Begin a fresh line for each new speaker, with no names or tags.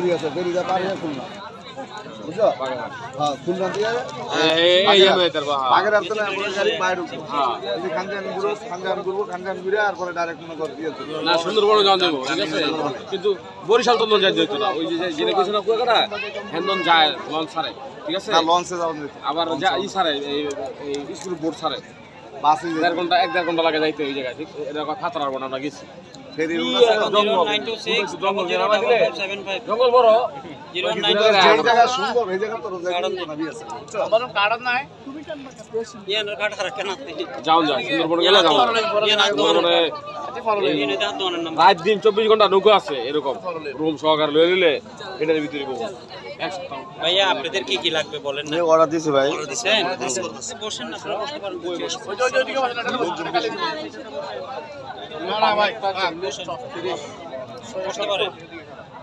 ফেরি আছে, ফেরিটা পারে খুলনা, বুঝছো? হ্যাঁ, খুলনা দিয়ে বাগের আসলে গাড়ি বাইরে খানজান ঘুরবো, খানজান ঘুরে আর পরে ডাইরেক্ট মনে করে দিয়েছে
না সুন্দরবন যাওয়া যাবো, ঠিক আছে, কিন্তু বরিশাল তো যাই যেত না, ওই যে যেটা কিছু না কুয়াকাটা হ্যান্ডন যায় লঞ্চ ছাড়ে, ঠিক আছে,
লঞ্চে যাওয়া যেত,
আবার ই ছাড়ে এই স্কুল বোর্ড ছাড়ে,
বাসে
1.5 ঘন্টা লাগে যাইতে ওই জায়গায়, ঠিক এটা খাতরা আর আমরা গেছি
ফেরি
জঙ্গল বড়
জায়গা সুন্দর, এই জায়গা তো
কারণ নাই যাও যাও সুন্দরবন গেলে যাও রাত দিন 24 ঘন্টা নৌকা আছে এরকম রুম সহকারে লয়ে নিলে এটার ভিতরে বসে
ভাইয়া আপনাদের কি কি লাগবে বলেন না
অর্ডার দিছি ভাই
দিছেন বসেন না আপনারা বসতে পারেন বসতে পারেন